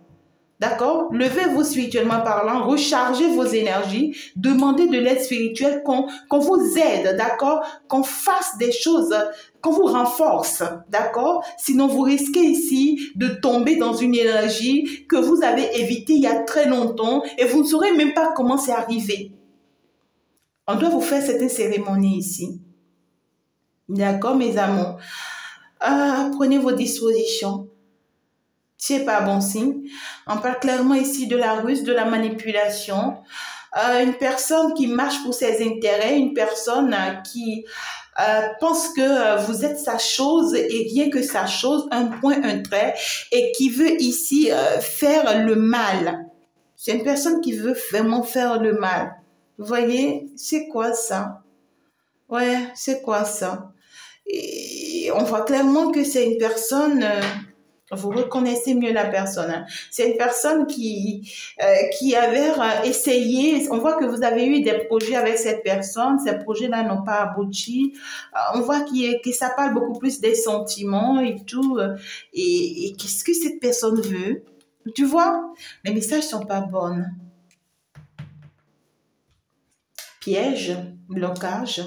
D'accord? Levez-vous spirituellement parlant, rechargez vos énergies, demandez de l'aide spirituelle, qu'on vous aide, d'accord? Qu'on fasse des choses, qu'on vous renforce, d'accord? Sinon, vous risquez ici de tomber dans une énergie que vous avez évitée il y a très longtemps et vous ne saurez même pas comment c'est arrivé. On doit vous faire cette cérémonie ici. D'accord, mes amours? Prenez vos dispositions. C'est pas bon signe. On parle clairement ici de la ruse, de la manipulation. Une personne qui marche pour ses intérêts, une personne qui pense que vous êtes sa chose et rien que sa chose, un point, un trait, et qui veut ici faire le mal. C'est une personne qui veut vraiment faire le mal. Vous voyez, c'est quoi ça? Ouais, c'est quoi ça? Et on voit clairement que c'est une personne, vous reconnaissez mieux la personne, hein. C'est une personne qui avait essayé, on voit que vous avez eu des projets avec cette personne, ces projets-là n'ont pas abouti. On voit que ça parle beaucoup plus des sentiments et tout. Et qu'est-ce que cette personne veut? Tu vois, les messages sont pas bons. Piège, blocage.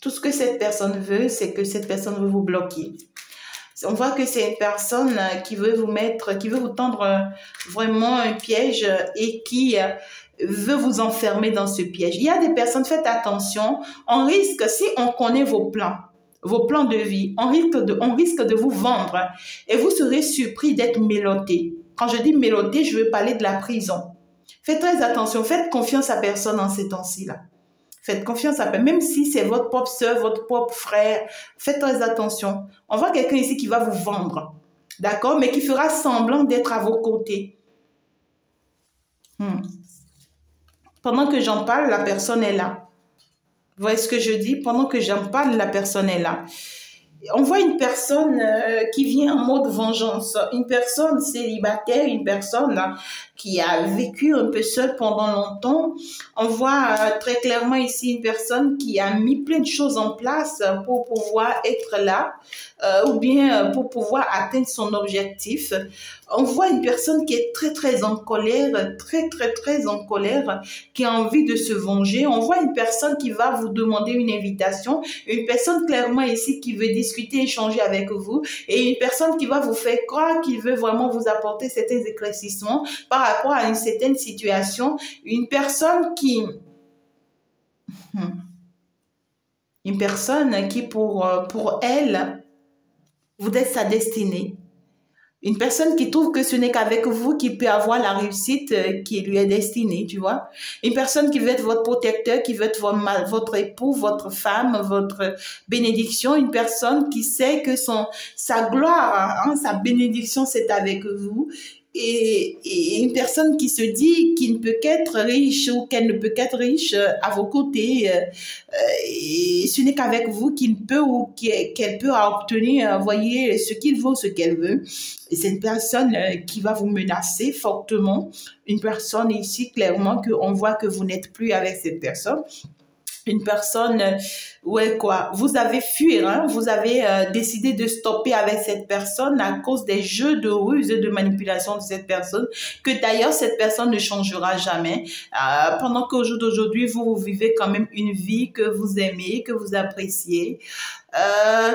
Tout ce que cette personne veut, c'est que cette personne veut vous bloquer. On voit que c'est une personne qui veut vous mettre, qui veut vous tendre vraiment un piège et qui veut vous enfermer dans ce piège. Il y a des personnes, faites attention, on risque, si on connaît vos plans de vie, on risque de vous vendre et vous serez surpris d'être mélotté. Quand je dis mélotté, je veux parler de la prison. Faites très attention, faites confiance à personne en ces temps-ci-là. Faites confiance à même si c'est votre propre soeur, votre propre frère, faites très attention. On voit quelqu'un ici qui va vous vendre, d'accord, mais qui fera semblant d'être à vos côtés. Pendant que j'en parle, la personne est là. Vous voyez ce que je dis? Pendant que j'en parle, la personne est là. On voit une personne qui vient en mode vengeance, une personne célibataire, une personne qui a vécu un peu seule pendant longtemps. On voit très clairement ici une personne qui a mis plein de choses en place pour pouvoir être là ou bien pour pouvoir atteindre son objectif. On voit une personne qui est très en colère, très en colère, qui a envie de se venger. On voit une personne qui va vous demander une invitation, une personne clairement ici qui veut discuter, échanger avec vous et une personne qui va vous faire croire qu'il veut vraiment vous apporter certains éclaircissements par rapport à une certaine situation. Une personne qui pour elle, vous êtes sa destinée. Une personne qui trouve que ce n'est qu'avec vous qu'il peut avoir la réussite qui lui est destinée, tu vois. Une personne qui veut être votre protecteur, qui veut être votre époux, votre femme, votre bénédiction. Une personne qui sait que sa gloire, sa bénédiction, c'est avec vous. Et une personne qui se dit qu'il ne peut qu'être riche ou qu'elle ne peut qu'être riche à vos côtés, et ce n'est qu'avec vous qu'il peut ou qu'elle peut obtenir, voyez, ce qu'il veut, ce qu'elle veut. Et c'est une personne qui va vous menacer fortement, une personne ici clairement qu'on voit que vous n'êtes plus avec cette personne. Une personne, ouais quoi, vous avez fui, vous avez décidé de stopper avec cette personne à cause des jeux de ruse et de manipulation de cette personne, que d'ailleurs cette personne ne changera jamais. Pendant qu'au jour d'aujourd'hui, vous vivez quand même une vie que vous aimez, que vous appréciez.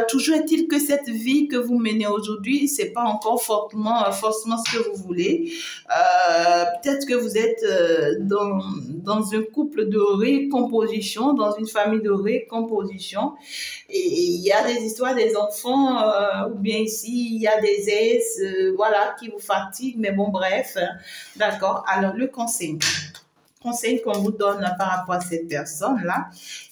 Toujours est-il que cette vie que vous menez aujourd'hui, c'est pas encore forcément ce que vous voulez. Peut-être que vous êtes dans un couple de récomposition, dans une famille de récomposition, et il y a des histoires des enfants, ou bien ici, il y a des ex, voilà, qui vous fatiguent, mais bon, bref, d'accord. Alors, le conseil qu'on vous donne par rapport à cette personne-là,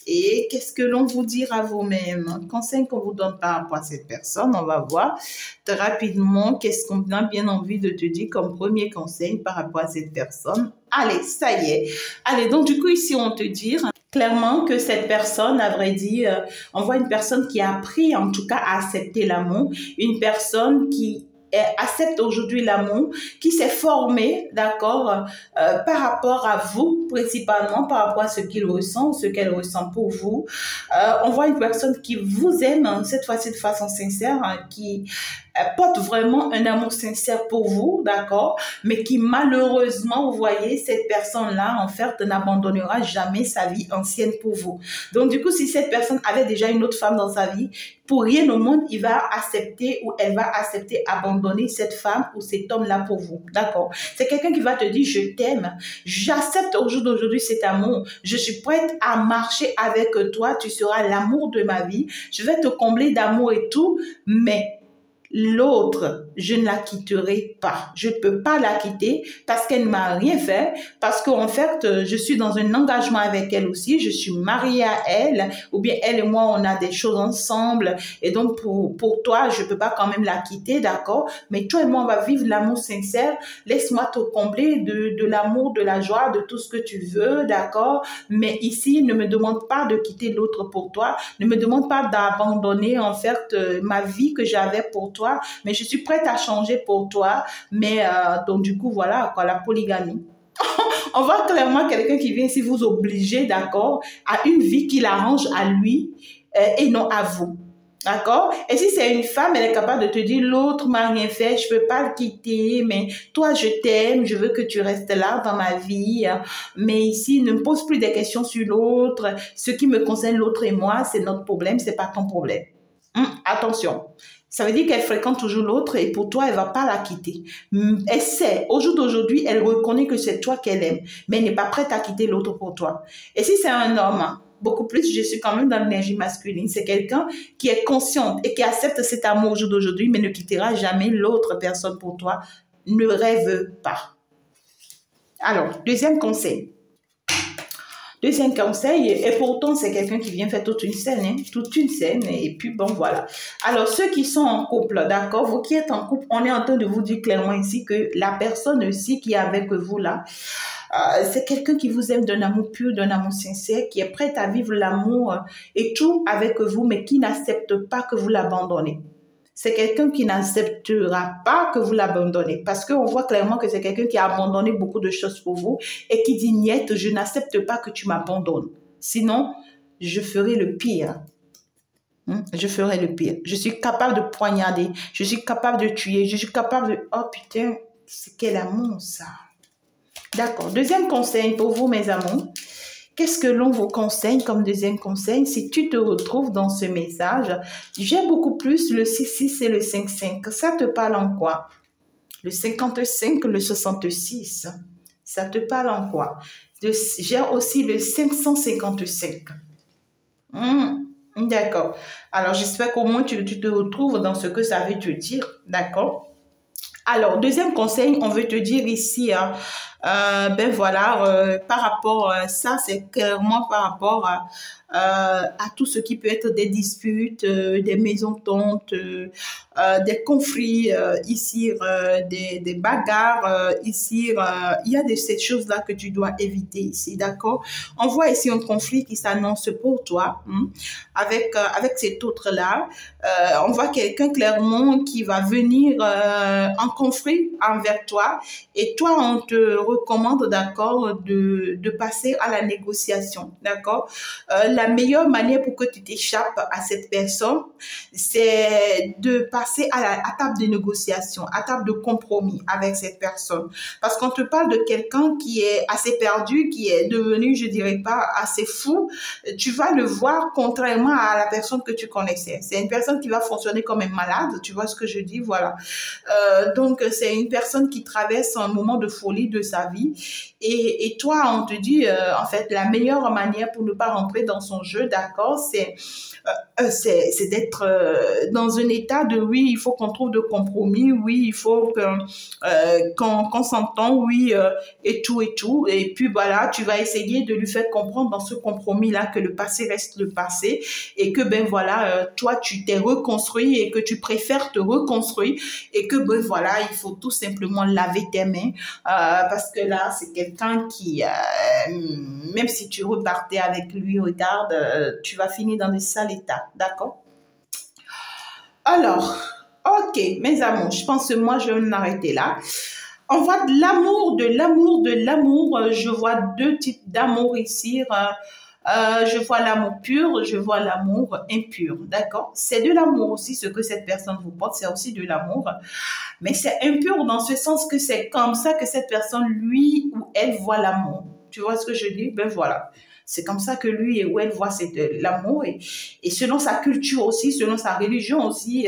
et qu'est-ce que l'on vous dira vous-même? Conseil qu'on vous donne par rapport à cette personne, on va voir très rapidement qu'est-ce qu'on a bien envie de te dire comme premier conseil par rapport à cette personne. Allez, ça y est. Allez, donc du coup, ici, on te dit clairement que cette personne, à vrai dire, on voit une personne qui a appris, en tout cas, à accepter l'amour, une personne qui accepte aujourd'hui l'amour, qui s'est formé, d'accord, par rapport à vous, principalement par rapport à ce qu'il ressent, ce qu'elle ressent pour vous. On voit une personne qui vous aime, cette fois-ci de façon sincère, qui porte vraiment un amour sincère pour vous, d'accord, mais qui malheureusement, vous voyez, cette personne-là, en fait, n'abandonnera jamais sa vie ancienne pour vous. Donc, du coup, si cette personne avait déjà une autre femme dans sa vie, pour rien au monde, il va accepter ou elle va accepter abandonner cette femme ou cet homme-là pour vous, d'accord. C'est quelqu'un qui va te dire, je t'aime, j'accepte au jour d'aujourd'hui cet amour, je suis prête à marcher avec toi, tu seras l'amour de ma vie, je vais te combler d'amour et tout, mais l'autre, je ne la quitterai pas. Je ne peux pas la quitter parce qu'elle ne m'a rien fait, parce qu'en fait, je suis dans un engagement avec elle aussi, je suis mariée à elle, ou bien elle et moi, on a des choses ensemble, et donc pour toi, je ne peux pas quand même la quitter, d'accord? Mais toi et moi, on va vivre l'amour sincère, laisse-moi te combler de l'amour, de la joie, de tout ce que tu veux, d'accord? Mais ici, ne me demande pas de quitter l'autre pour toi, ne me demande pas d'abandonner en fait ma vie que j'avais pour toi, mais je suis prête à changer pour toi. Mais donc du coup, voilà quoi, la polygamie. On voit clairement quelqu'un qui vient ici vous obliger, d'accord, à une vie qui l'arrange à lui et non à vous. D'accord? Et si c'est une femme, elle est capable de te dire, l'autre m'a rien fait, je peux pas le quitter, mais toi, je t'aime, je veux que tu restes là dans ma vie. Mais ici, ne me pose plus des questions sur l'autre. Ce qui me concerne, l'autre et moi, c'est notre problème, c'est pas ton problème. Attention. Ça veut dire qu'elle fréquente toujours l'autre et pour toi, elle va pas la quitter. Elle sait, au jour d'aujourd'hui, elle reconnaît que c'est toi qu'elle aime, mais elle n'est pas prête à quitter l'autre pour toi. Et si c'est un homme, beaucoup plus, je suis quand même dans l'énergie masculine. C'est quelqu'un qui est conscient et qui accepte cet amour au jour d'aujourd'hui, mais ne quittera jamais l'autre personne pour toi. Ne rêve pas. Alors, deuxième conseil. Deuxième conseil, et pourtant c'est quelqu'un qui vient faire toute une scène, et puis bon voilà. Alors ceux qui sont en couple, d'accord, vous qui êtes en couple, on est en train de vous dire clairement ici que la personne aussi qui est avec vous là, c'est quelqu'un qui vous aime d'un amour pur, d'un amour sincère, qui est prêt à vivre l'amour et tout avec vous, mais qui n'accepte pas que vous l'abandonnez. C'est quelqu'un qui n'acceptera pas que vous l'abandonnez parce qu'on voit clairement que c'est quelqu'un qui a abandonné beaucoup de choses pour vous et qui dit niet, je n'accepte pas que tu m'abandonnes. Sinon, je ferai le pire. Je ferai le pire. Je suis capable de poignarder, je suis capable de tuer, je suis capable de... Oh putain, c'est quel amour ça. D'accord. Deuxième conseil pour vous, mes amours. Qu'est-ce que l'on vous conseille comme deuxième conseil? Si tu te retrouves dans ce message, j'aime beaucoup plus le 6-6 et le 5-5. Ça te parle en quoi? Le 55, le 66. Ça te parle en quoi? J'ai aussi le 555. D'accord. Alors, j'espère qu'au moins tu te retrouves dans ce que ça veut te dire. D'accord? Alors, deuxième conseil, on veut te dire ici, ben voilà, par rapport à ça, c'est clairement par rapport à tout ce qui peut être des disputes, des mésententes, des conflits, ici, des bagarres, ici, il y a ces choses-là que tu dois éviter ici, d'accord? On voit ici un conflit qui s'annonce pour toi, avec cet autre-là. On voit quelqu'un clairement qui va venir en conflit envers toi et toi, on te recommande, d'accord, de passer à la négociation, d'accord? La meilleure manière pour que tu t'échappes à cette personne, c'est de passer à table de négociation, à table de compromis avec cette personne. Parce qu'on te parle de quelqu'un qui est assez perdu, qui est devenu, je dirais pas, assez fou. Tu vas le voir contrairement à la personne que tu connaissais. C'est une personne qui va fonctionner comme un malade, tu vois ce que je dis, voilà. Donc, c'est une personne qui traverse un moment de folie de sa vie. Et toi, on te dit, en fait, la meilleure manière pour ne pas rentrer dans son jeu, d'accord, c'est d'être dans un état de oui, il faut qu'on trouve de compromis, oui, il faut qu'on s'entende, oui, et tout. Et puis voilà, tu vas essayer de lui faire comprendre dans ce compromis-là que le passé reste le passé et que ben voilà, toi, tu t'es reconstruit et que tu préfères te reconstruire et que ben voilà, il faut tout simplement laver tes mains parce que là, c'est quelqu'un qui, même si tu repartais avec lui, regarde, tu vas finir dans des sales états, d'accord? Alors, ok, mes amours, je pense que moi, je vais m'arrêter là. On voit de l'amour, de l'amour, de l'amour. Je vois deux types d'amour ici. Je vois l'amour pur, je vois l'amour impur, d'accord? C'est de l'amour aussi, ce que cette personne vous porte, c'est aussi de l'amour. Mais c'est impur dans ce sens que c'est comme ça que cette personne, lui ou elle, voit l'amour. Tu vois ce que je dis? Ben voilà. C'est comme ça que lui ou elle voit l'amour et selon sa culture aussi, selon sa religion aussi,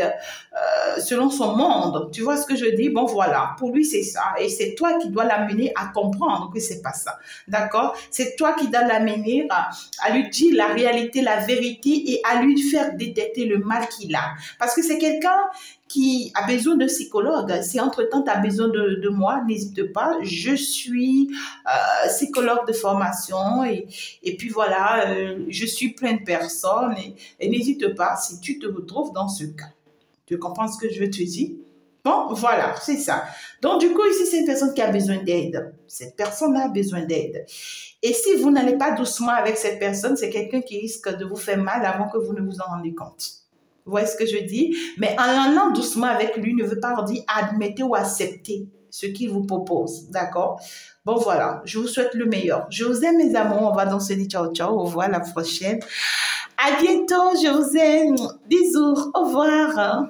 selon son monde. Tu vois ce que je dis? Bon, voilà. Pour lui, c'est ça. Et c'est toi qui dois l'amener à comprendre que c'est pas ça. D'accord? C'est toi qui dois l'amener à lui dire la réalité, la vérité et à lui faire détecter le mal qu'il a. Parce que c'est quelqu'un qui a besoin de psychologue. Si entre-temps tu as besoin de moi, n'hésite pas. Je suis psychologue de formation et puis voilà, je suis plein de personnes et n'hésite pas si tu te retrouves dans ce cas. Tu comprends ce que je veux te dire? Bon, voilà, c'est ça. Donc, du coup, ici, c'est une personne qui a besoin d'aide. Cette personne a besoin d'aide. Et si vous n'allez pas doucement avec cette personne, c'est quelqu'un qui risque de vous faire mal avant que vous ne vous en rendiez compte. Vous voyez ce que je dis? Mais en allant doucement avec lui ne veut pas dire admettez ou accepter ce qu'il vous propose. D'accord? Bon, voilà. Je vous souhaite le meilleur. Je vous aime, mes amours. On va donc se dire ciao, ciao. Au revoir la prochaine. À bientôt. Je vous aime. Bisous. Au revoir.